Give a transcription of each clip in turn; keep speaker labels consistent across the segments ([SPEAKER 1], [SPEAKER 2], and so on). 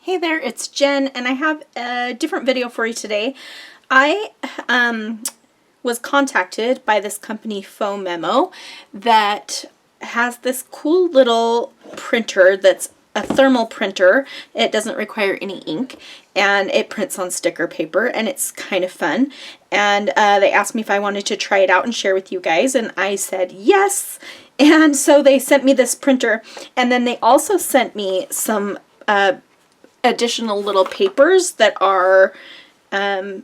[SPEAKER 1] Hey there, it's Jen, and I have a different video for you today. I was contacted by this company, Phomemo, that has this cool little printer that's a thermal printer. It doesn't require any ink, and it prints on sticker paper, and it's kind of fun. And they asked me if I wanted to try it out and share with you guys, and I said yes. And so they sent me this printer, and then they also sent me some additional little papers that are they're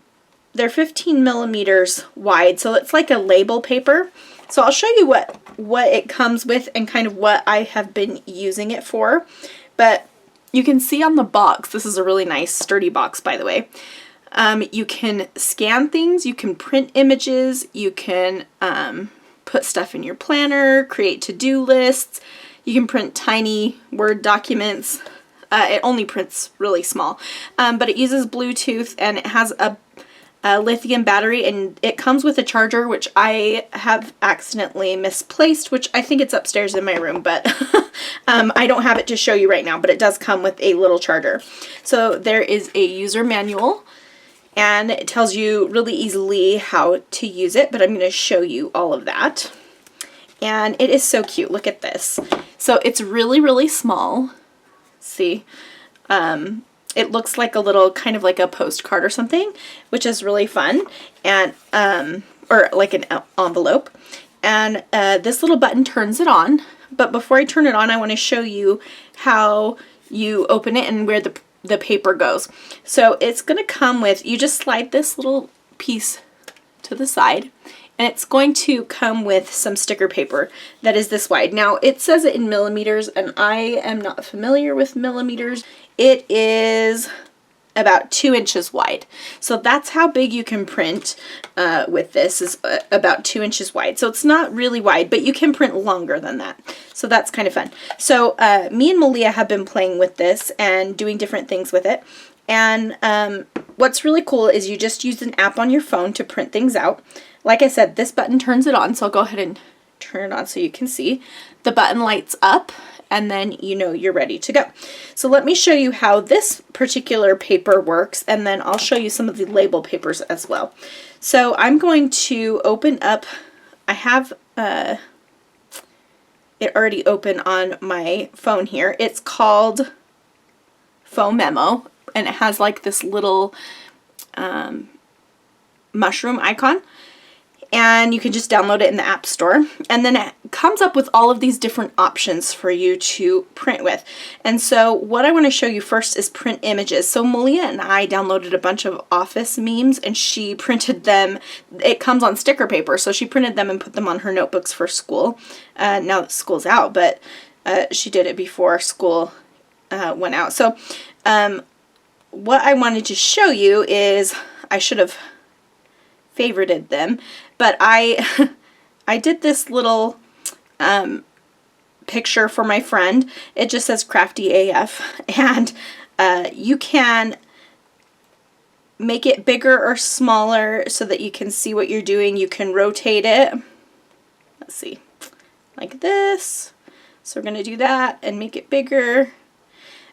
[SPEAKER 1] 15 millimeters wide, so it's like a label paper. So I'll show you what it comes with and kind of what I have been using it for. But you can see on the box, this is a really nice sturdy box, by the way. You can scan things, you can print images, you can put stuff in your planner, create to-do lists, you can print tiny Word documents. It only prints really small, but it uses Bluetooth, and it has a lithium battery, and it comes with a charger, which I have accidentally misplaced, which I think it's upstairs in my room, but I don't have it to show you right now, but it does come with a little charger. So there is a user manual, and it tells you really easily how to use it, but I'm going to show you all of that. And it is so cute. Look at this. So it's really, really small. See, it looks like a little kind of like a postcard or something, which is really fun, and or like an envelope. And this little button turns it on. But before I turn it on, I want to show you how you open it and where the paper goes. So it's going to come with, you just slide this little piece to the side, and it's going to come with some sticker paper that is this wide. Now, it says it in millimeters, and I am not familiar with millimeters. It is about 2 inches wide. So that's how big you can print with this, is about 2 inches wide. So it's not really wide, but you can print longer than that. So that's kind of fun. So me and Malia have been playing with this and doing different things with it. And what's really cool is you just use an app on your phone to print things out. Like I said, this button turns it on, so I'll go ahead and turn it on so you can see. The button lights up, and then you know you're ready to go. So let me show you how this particular paper works, and then I'll show you some of the label papers as well. So I'm going to open up, I have it already open on my phone here. It's called Phomemo, and it has like this little mushroom icon. And you can just download it in the App Store. And then it comes up with all of these different options for you to print with. And so what I want to show you first is print images. So Malia and I downloaded a bunch of office memes, and she printed them. It comes on sticker paper, so she printed them and put them on her notebooks for school. Now that school's out, but she did it before school went out. So what I wanted to show you is, I should have favorited them, but I did this little picture for my friend. It just says crafty AF, and you can make it bigger or smaller so that you can see what you're doing. You can rotate it, let's see, like this. So we're going to do that and make it bigger.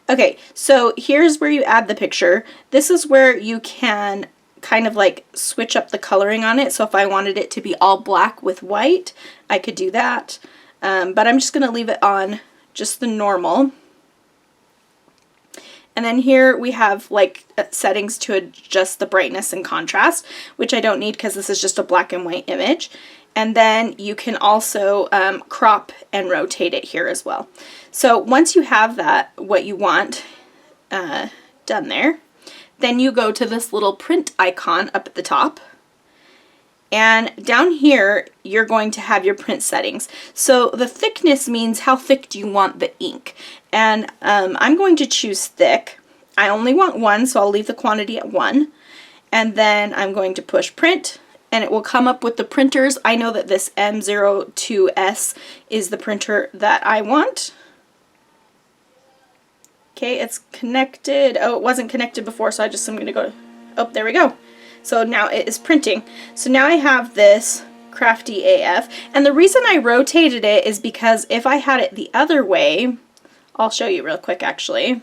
[SPEAKER 1] Okay, so here's where you add the picture. This is where you can kind of like switch up the coloring on it. So if I wanted it to be all black with white, I could do that. But I'm just going to leave it on just the normal. And then here we have like settings to adjust the brightness and contrast, which I don't need because this is just a black and white image. And then you can also crop and rotate it here as well. So once you have that, what you want done there, then you go to this little print icon up at the top. And down here, you're going to have your print settings. So the thickness means how thick do you want the ink. And I'm going to choose thick. I only want 1, so I'll leave the quantity at 1. And then I'm going to push print, and it will come up with the printers. I know that this M20S is the printer that I want. Okay, it's connected. Oh, it wasn't connected before, so I'm going to go, oh, there we go. So now it is printing. So now I have this crafty AF, and the reason I rotated it is because if I had it the other way, I'll show you real quick actually.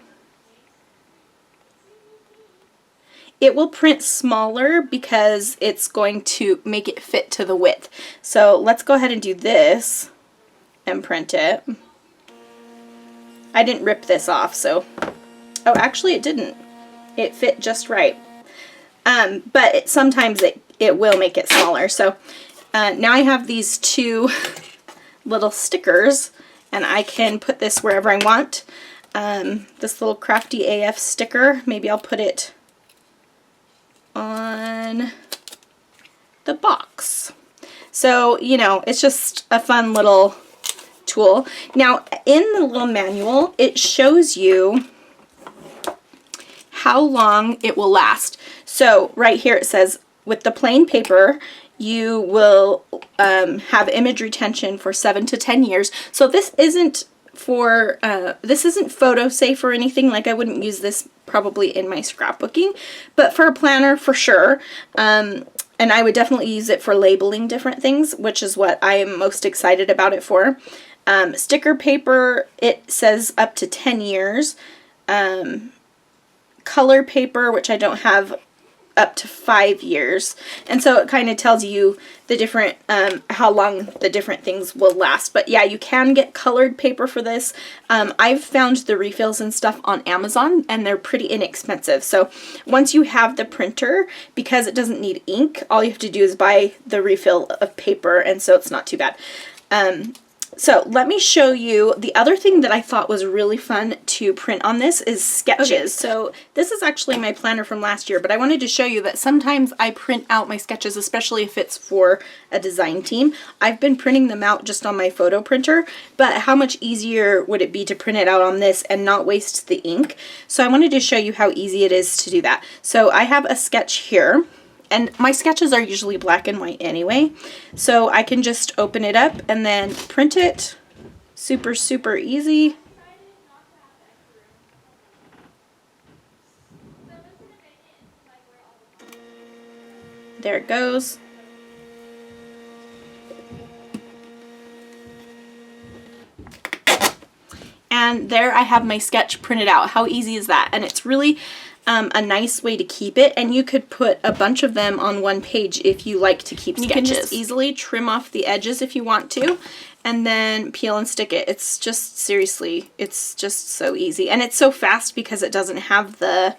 [SPEAKER 1] it will print smaller because it's going to make it fit to the width. So let's go ahead and do this and print it. I didn't rip this off, so, oh, actually it didn't. It fit just right. But sometimes it will make it smaller. So now I have these two little stickers, and I can put this wherever I want. This little Crafty AF sticker, maybe I'll put it on the box. So, you know, it's just a fun little tool. Now, in the little manual, it shows you how long it will last. So right here it says, with the plain paper, you will have image retention for 7 to 10 years. So this isn't for, this isn't photo safe or anything. Like, I wouldn't use this probably in my scrapbooking, but for a planner for sure. And I would definitely use it for labeling different things, which is what I am most excited about it for. Sticker paper, it says up to 10 years. Color paper, which I don't have, up to 5 years. And so it kind of tells you the different, how long the different things will last. But yeah, you can get colored paper for this. I've found the refills and stuff on Amazon, and they're pretty inexpensive. So once you have the printer, because it doesn't need ink, all you have to do is buy the refill of paper, and so it's not too bad. So let me show you the other thing that I thought was really fun to print on this is sketches. Okay, so this is actually my planner from last year, but I wanted to show you that sometimes I print out my sketches, especially if it's for a design team. I've been printing them out just on my photo printer, but how much easier would it be to print it out on this and not waste the ink? So I wanted to show you how easy it is to do that. So I have a sketch here. And my sketches are usually black and white anyway, so I can just open it up and then print it. Super, super easy. There it goes. And there I have my sketch printed out. How easy is that? And it's really a nice way to keep it, and you could put a bunch of them on one page if you like to keep sketches. You can just easily trim off the edges if you want to, and then peel and stick it. It's just, seriously, it's just so easy. And it's so fast because it doesn't have the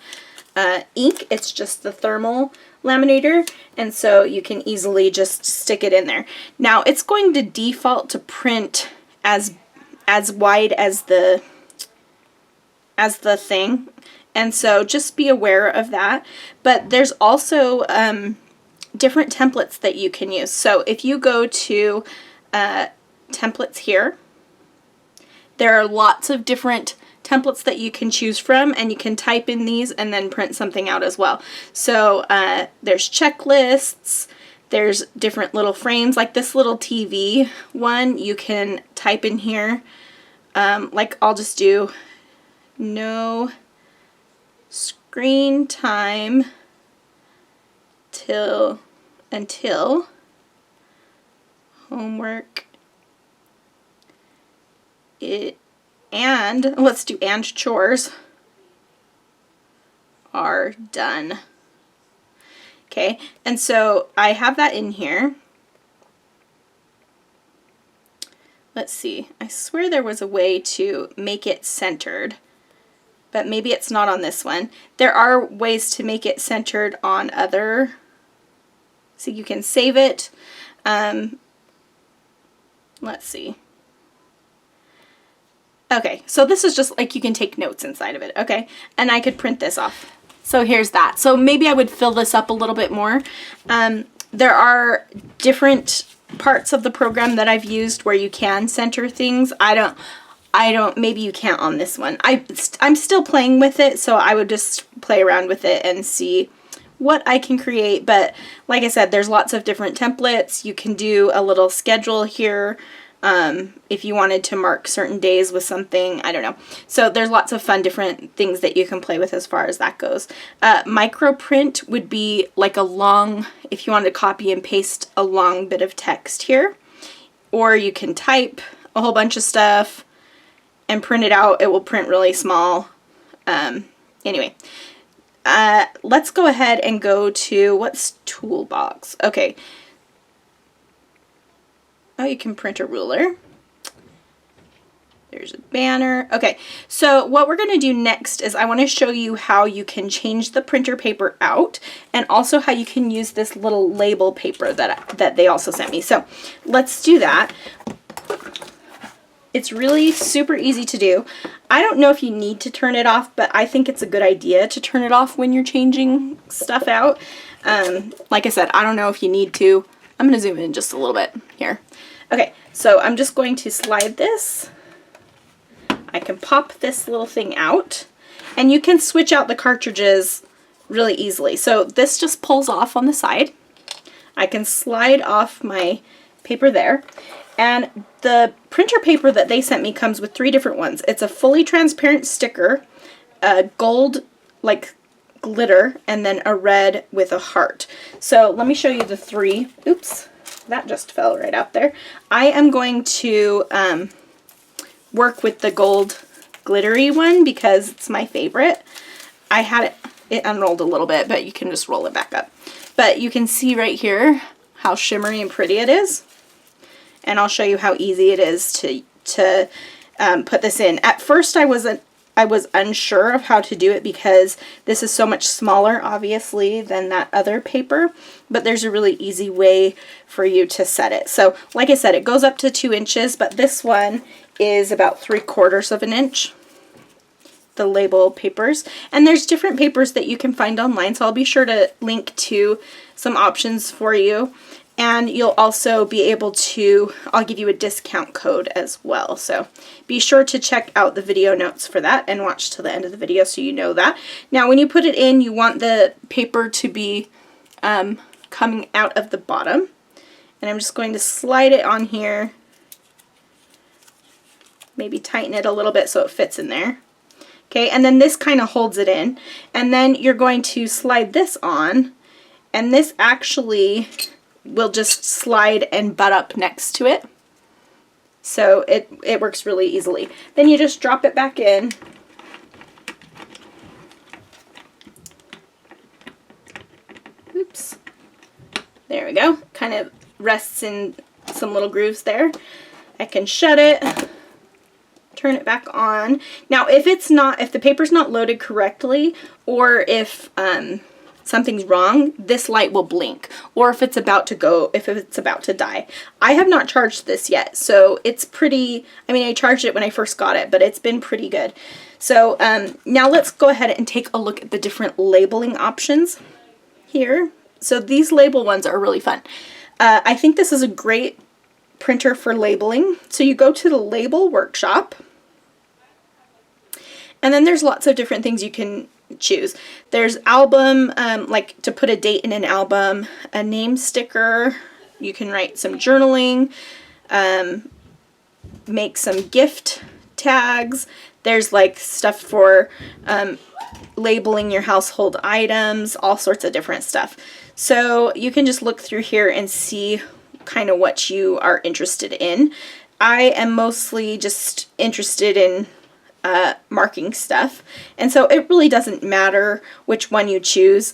[SPEAKER 1] ink, it's just the thermal laminator, and so you can easily just stick it in there. Now it's going to default to print as wide as the thing. And so just be aware of that. But there's also different templates that you can use. So if you go to templates here, there are lots of different templates that you can choose from, and you can type in these and then print something out as well. So there's checklists, there's different little frames, like this little TV one, you can type in here, like I'll just do no screen time until homework and let's do and chores are done. Okay, and so I have that in here. Let's see, I swear there was a way to make it centered, but maybe it's not on this one. There are ways to make it centered on other, so you can save it. Let's see. Okay, so this is just like you can take notes inside of it, okay? And I could print this off. So here's that. So maybe I would fill this up a little bit more. There are different parts of the program that I've used where you can center things. I don't, maybe you can't on this one. I'm still playing with it, so I would just play around with it and see what I can create. But like I said, there's lots of different templates. You can do a little schedule here if you wanted to mark certain days with something, I don't know. So there's lots of fun different things that you can play with as far as that goes. Microprint would be like a long, if you wanted to copy and paste a long bit of text here, or you can type a whole bunch of stuff and print it out. It will print really small. Anyway, let's go ahead and go to, what's toolbox? Okay. Oh, you can print a ruler. There's a banner. Okay, so what we're going to do next is I want to show you how you can change the printer paper out, and also how you can use this little label paper that they also sent me. So let's do that. It's really super easy to do. I don't know if you need to turn it off, but I think it's a good idea to turn it off when you're changing stuff out. Like I said, I don't know if you need to. I'm going to zoom in just a little bit here. Okay, so I'm just going to slide this. I can pop this little thing out, and you can switch out the cartridges really easily. So this just pulls off on the side. I can slide off my paper there, and the printer paper that they sent me comes with 3 different ones. It's a fully transparent sticker, a gold like glitter, and then a red with a heart. So let me show you the 3. Oops, that just fell right out there. I am going to work with the gold glittery one because it's my favorite. I had it unrolled a little bit, but you can just roll it back up. But you can see right here how shimmery and pretty it is. And I'll show you how easy it is to put this in. At first I was unsure of how to do it because this is so much smaller, obviously, than that other paper, but there's a really easy way for you to set it. So like I said, it goes up to 2 inches, but this one is about 3/4 of an inch, the label papers. And there's different papers that you can find online, so I'll be sure to link to some options for you. And you'll also be able to, I'll give you a discount code as well. So be sure to check out the video notes for that and watch till the end of the video so you know that. Now when you put it in, you want the paper to be coming out of the bottom. And I'm just going to slide it on here. Maybe tighten it a little bit so it fits in there. Okay, and then this kind of holds it in. And then you're going to slide this on, and this actually will just slide and butt up next to it. So it works really easily. Then you just drop it back in. Oops. There we go. Kind of rests in some little grooves there. I can shut it. Turn it back on. Now if the paper's not loaded correctly, or if something's wrong, this light will blink, or if it's about to die. I have not charged this yet, so it's pretty, I mean, I charged it when I first got it, but it's been pretty good. So now let's go ahead and take a look at the different labeling options here. So these label ones are really fun. I think this is a great printer for labeling. So you go to the label workshop, and then there's lots of different things you can choose. There's album, like to put a date in an album, a name sticker, you can write some journaling, make some gift tags. There's like stuff for labeling your household items, all sorts of different stuff. So you can just look through here and see kind of what you are interested in. I am mostly just interested in marking stuff, and so it really doesn't matter which one you choose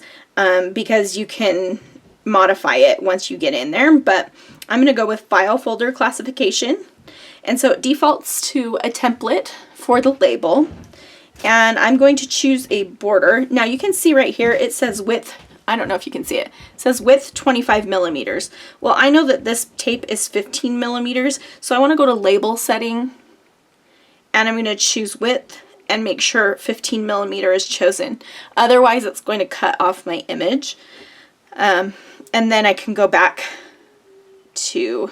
[SPEAKER 1] because you can modify it once you get in there. But I'm going to go with file folder classification, and so it defaults to a template for the label, and I'm going to choose a border. Now you can see right here it says width, I don't know if you can see it, it says width 25 millimeters. Well, I know that this tape is 15 millimeters, so I want to go to label setting, and I'm going to choose width and make sure 15 millimeter is chosen. Otherwise it's going to cut off my image. And then I can go back to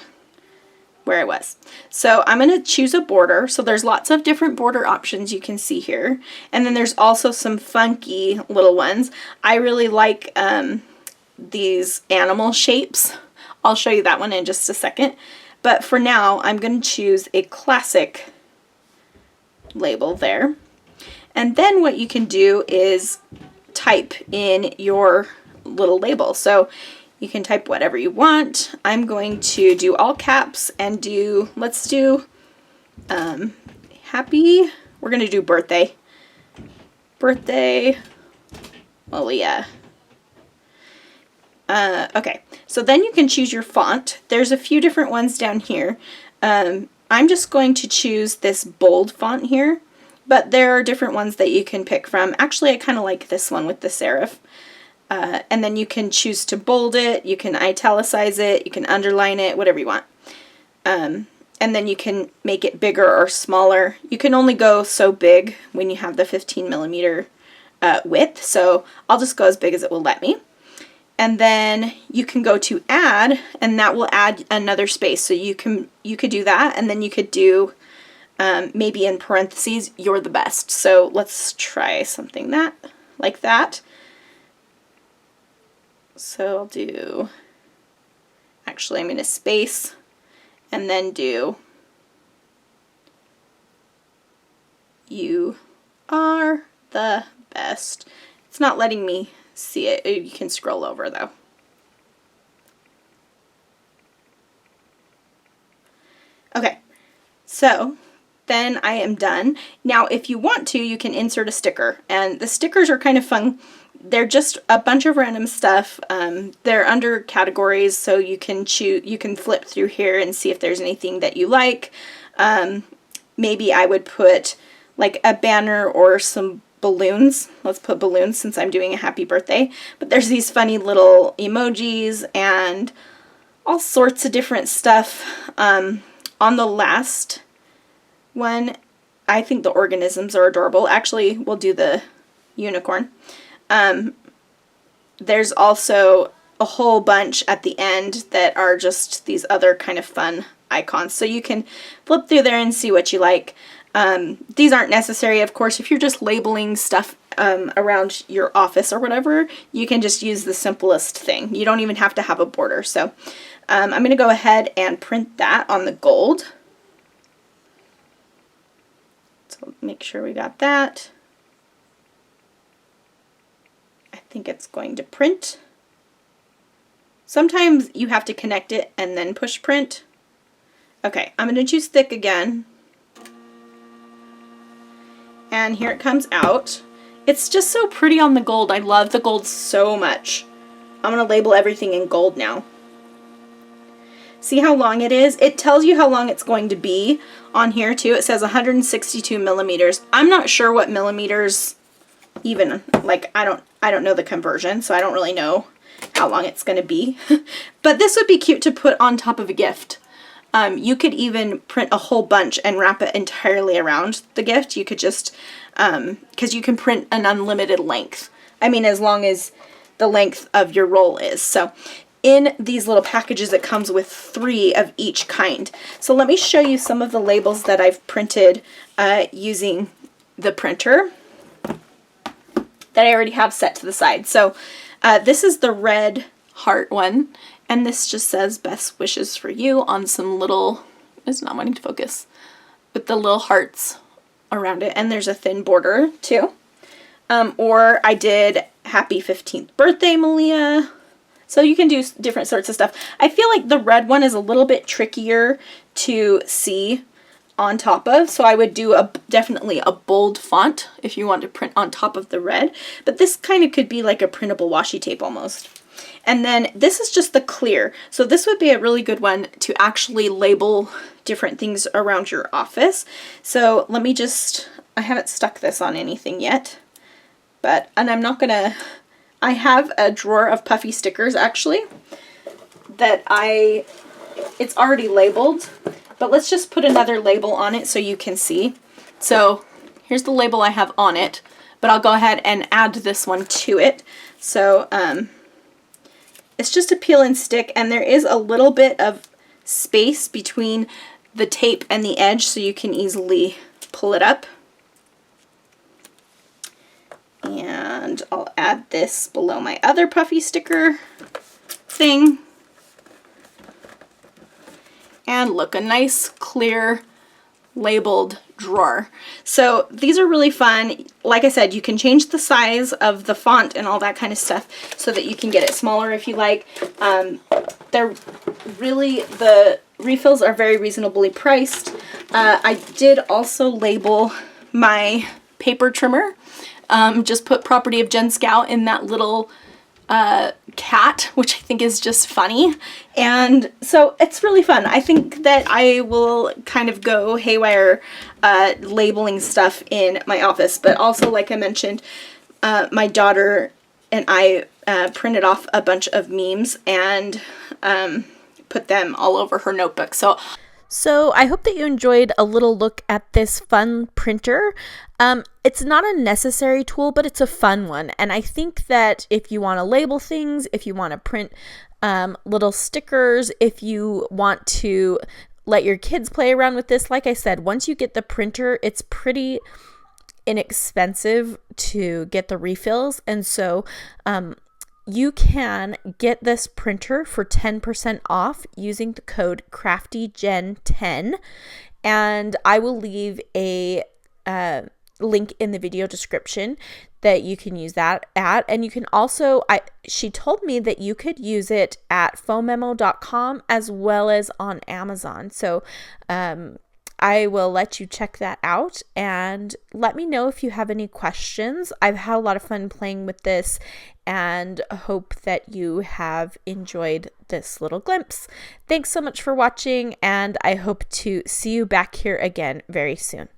[SPEAKER 1] where I was. So I'm going to choose a border. So there's lots of different border options you can see here. And then there's also some funky little ones. I really like these animal shapes. I'll show you that one in just a second. But for now, I'm going to choose a classic label there. And then what you can do is type in your little label. So you can type whatever you want. I'm going to do all caps and do, let's do happy, we're going to do birthday. Birthday Malia. Okay, so then you can choose your font. There's a few different ones down here. I'm just going to choose this bold font here, but there are different ones that you can pick from. Actually, I kind of like this one with the serif. And then you can choose to bold it, you can italicize it, you can underline it, whatever you want. And then you can make it bigger or smaller. You can only go so big when you have the 15mm width, so I'll just go as big as it will let me. And then you can go to add, and that will add another space. So you could do that, and then you could do maybe in parentheses, "you're the best." So let's try something like that. So I'll do, actually I'm going to space and then do "you are the best." It's not letting me see it. You can scroll over though. Okay, so then I am done. Now if you want to, you can insert a sticker, and the stickers are kind of fun. They're just a bunch of random stuff. They're under categories, so you can flip through here and see if there's anything that you like. Maybe I would put like a banner or some balloons. Let's put balloons since I'm doing a happy birthday. But there's these funny little emojis and all sorts of different stuff. On the last one, I think the organisms are adorable. Actually, we'll do the unicorn. There's also a whole bunch at the end that are just these other kind of fun icons. So you can flip through there and see what you like. These aren't necessary, of course. If you're just labeling stuff around your office or whatever, you can just use the simplest thing. You don't even have to have a border. So I'm going to go ahead and print that on the gold. So make sure we got that. I think it's going to print. Sometimes you have to connect it and then push print. Okay, I'm going to choose thick again. And here it comes out. It's just so pretty on the gold. I love the gold so much. I'm going to label everything in gold now. See how long it is? It tells you how long it's going to be on here too. It says 162 millimeters. I'm not sure what millimeters even, like, I don't know the conversion, so I don't really know how long it's going to be. But this would be cute to put on top of a gift. You could even print a whole bunch and wrap it entirely around the gift. You could just, because you can print an unlimited length. I mean, as long as the length of your roll is. So in these little packages, it comes with 3 of each kind. So let me show you some of the labels that I've printed using the printer that I already have set to the side. So this is the red heart one, and this just says "best wishes for you" on some little, it's not wanting to focus, with the little hearts around it, and there's a thin border too. Or I did "happy 15th birthday, Malia." So you can do different sorts of stuff. I feel like the red one is a little bit trickier to see on top of, so I would do definitely a bold font if you want to print on top of the red, but this kind of could be like a printable washi tape almost. And then this is just the clear, so this would be a really good one to actually label different things around your office. So let me just, I haven't stuck this on anything yet, and I'm not gonna, I have a drawer of puffy stickers actually that it's already labeled. But let's just put another label on it so you can see. So here's the label I have on it, but I'll go ahead and add this one to it. So it's just a peel and stick, and there is a little bit of space between the tape and the edge, so you can easily pull it up. And I'll add this below my other puffy sticker thing. And look, a nice, clear, labeled drawer. So these are really fun. Like I said, you can change the size of the font and all that kind of stuff so that you can get it smaller if you like. The refills are very reasonably priced. I did also label my paper trimmer. Just put property of Jen Schow in that little cat, which I think is just funny. And so it's really fun. I think that I will kind of go haywire labeling stuff in my office, but also, like I mentioned, my daughter and I printed off a bunch of memes and put them all over her notebook. So I hope that you enjoyed a little look at this fun printer. It's not a necessary tool, but it's a fun one. And I think that if you want to label things, if you want to print little stickers, if you want to let your kids play around with this, like I said, once you get the printer, it's pretty inexpensive to get the refills. And so you can get this printer for 10% off using the code CraftyGen10, and I will leave a link in the video description that you can use that at. And you can also, she told me that you could use it at phomemo.com as well as on Amazon. So I will let you check that out and let me know if you have any questions. I've had a lot of fun playing with this and hope that you have enjoyed this little glimpse. Thanks so much for watching, and I hope to see you back here again very soon.